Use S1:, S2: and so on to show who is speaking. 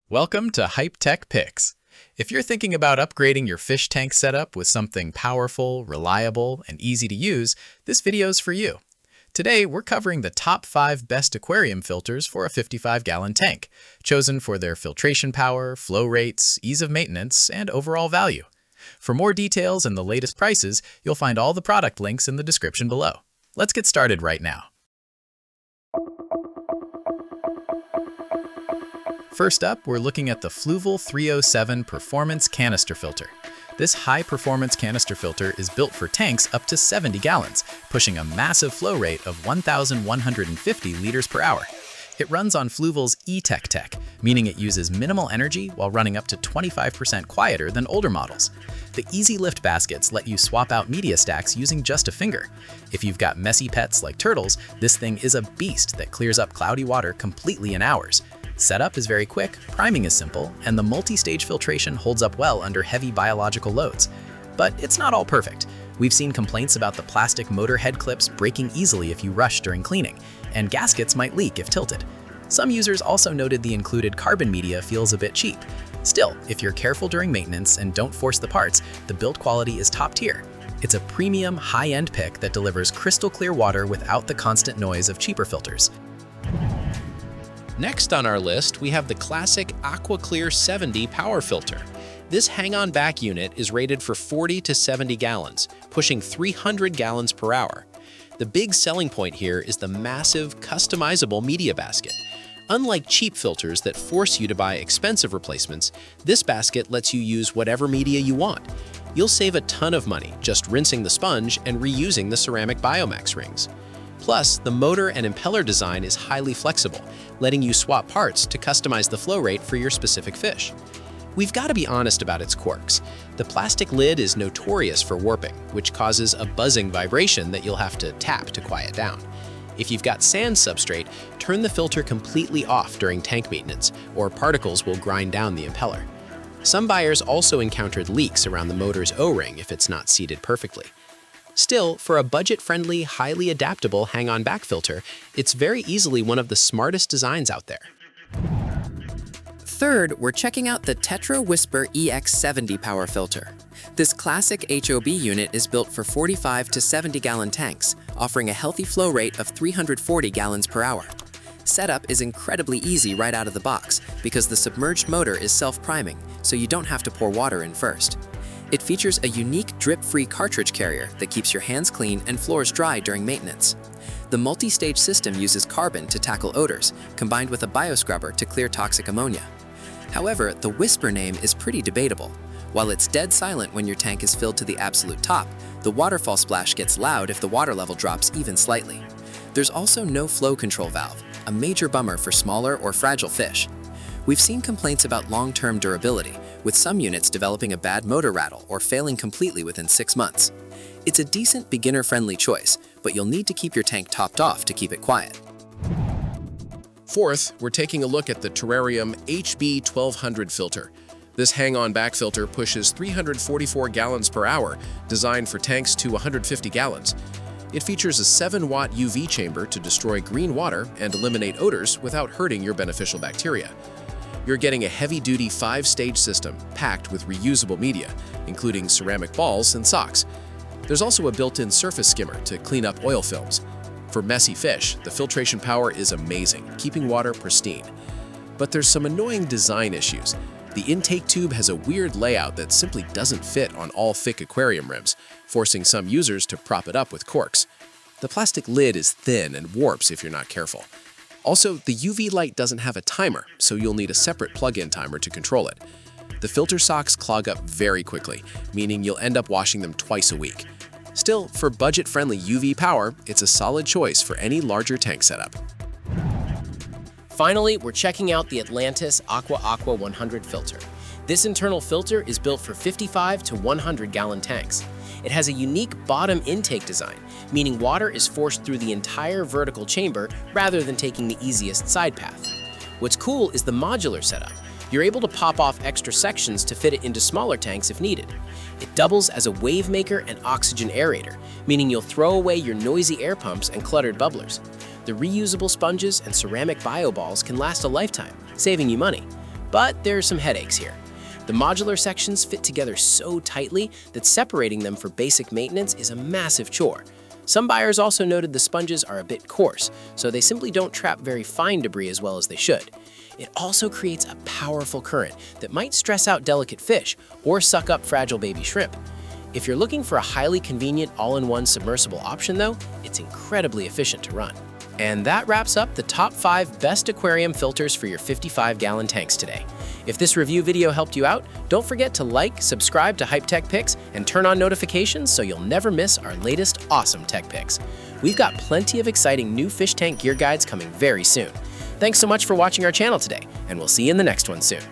S1: Welcome to Hype Tech Picks. If you're thinking about upgrading your fish tank setup with something powerful, reliable, and easy to use, this video's for you. Today, we're covering the top 5 best aquarium filters for a 55-gallon tank, chosen for their filtration power, flow rates, ease of maintenance, and overall value. For more details and the latest prices, you'll find all the product links in the description below. Let's get started right now. First up, we're looking at the Fluval 307 Performance Canister Filter. This high-performance canister filter is built for tanks up to 70 gallons, pushing a massive flow rate of 1,150 liters per hour. It runs on Fluval's tech, meaning it uses minimal energy while running up to 25% quieter than older models. The easy lift baskets let you swap out media stacks using just a finger. If you've got messy pets like turtles, this thing is a beast that clears up cloudy water completely in hours. Setup is very quick, priming is simple, and the multi-stage filtration holds up well under heavy biological loads. But it's not all perfect. We've seen complaints about the plastic motor head clips breaking easily if you rush during cleaning, and gaskets might leak if tilted. Some users also noted the included carbon media feels a bit cheap. Still, if you're careful during maintenance and don't force the parts, the build quality is top tier. It's a premium, high-end pick that delivers crystal clear water without the constant noise of cheaper filters.
S2: Next on our list, we have the classic AquaClear 70 power filter. This hang-on back unit is rated for 40 to 70 gallons, pushing 300 gallons per hour. The big selling point here is the massive, customizable media basket. Unlike cheap filters that force you to buy expensive replacements, this basket lets you use whatever media you want. You'll save a ton of money just rinsing the sponge and reusing the ceramic Biomax rings. Plus, the motor and impeller design is highly flexible, letting you swap parts to customize the flow rate for your specific fish. We've got to be honest about its quirks. The plastic lid is notorious for warping, which causes a buzzing vibration that you'll have to tap to quiet down. If you've got sand substrate, turn the filter completely off during tank maintenance, or particles will grind down the impeller. Some buyers also encountered leaks around the motor's O-ring if it's not seated perfectly. Still, for a budget-friendly, highly adaptable hang-on back filter, it's very easily one of the smartest designs out there.
S3: Third, we're checking out the Tetra Whisper EX70 power filter. This classic HOB unit is built for 45 to 70 gallon tanks, offering a healthy flow rate of 340 gallons per hour. Setup is incredibly easy right out of the box because the submerged motor is self-priming, so you don't have to pour water in first. It features a unique drip-free cartridge carrier that keeps your hands clean and floors dry during maintenance. The multi-stage system uses carbon to tackle odors, combined with a bioscrubber to clear toxic ammonia. However, the Whisper name is pretty debatable. While it's dead silent when your tank is filled to the absolute top, the waterfall splash gets loud if the water level drops even slightly. There's also no flow control valve, a major bummer for smaller or fragile fish. We've seen complaints about long-term durability, with some units developing a bad motor rattle or failing completely within 6 months. It's a decent beginner-friendly choice, but you'll need to keep your tank topped off to keep it quiet.
S2: Fourth, we're taking a look at the TARARIUM HB1200 filter. This hang-on back filter pushes 344 gallons per hour, designed for tanks to 150 gallons. It features a 7-watt UV chamber to destroy green water and eliminate odors without hurting your beneficial bacteria. You're getting a heavy-duty 5-stage system packed with reusable media, including ceramic balls and socks. There's also a built-in surface skimmer to clean up oil films. For messy fish, the filtration power is amazing, keeping water pristine. But there's some annoying design issues. The intake tube has a weird layout that simply doesn't fit on all thick aquarium rims, forcing some users to prop it up with corks. The plastic lid is thin and warps if you're not careful. Also, the UV light doesn't have a timer, so you'll need a separate plug-in timer to control it. The filter socks clog up very quickly, meaning you'll end up washing them twice a week. Still, for budget-friendly UV power, it's a solid choice for any larger tank setup.
S4: Finally, we're checking out the Atlantis Aqua 100 filter. This internal filter is built for 55 to 100 gallon tanks. It has a unique bottom intake design, meaning water is forced through the entire vertical chamber rather than taking the easiest side path. What's cool is the modular setup. You're able to pop off extra sections to fit it into smaller tanks if needed. It doubles as a wave maker and oxygen aerator, meaning you'll throw away your noisy air pumps and cluttered bubblers. The reusable sponges and ceramic bio balls can last a lifetime, saving you money. But there's some headaches here. The modular sections fit together so tightly that separating them for basic maintenance is a massive chore. Some buyers also noted the sponges are a bit coarse, so they simply don't trap very fine debris as well as they should. It also creates a powerful current that might stress out delicate fish or suck up fragile baby shrimp. If you're looking for a highly convenient all-in-one submersible option though, it's incredibly efficient to run. And that wraps up the top 5 best aquarium filters for your 55-gallon tanks today. If this review video helped you out, don't forget to like, subscribe to Hype Tech Picks, and turn on notifications so you'll never miss our latest awesome tech picks. We've got plenty of exciting new fish tank gear guides coming very soon. Thanks so much for watching our channel today, and we'll see you in the next one soon.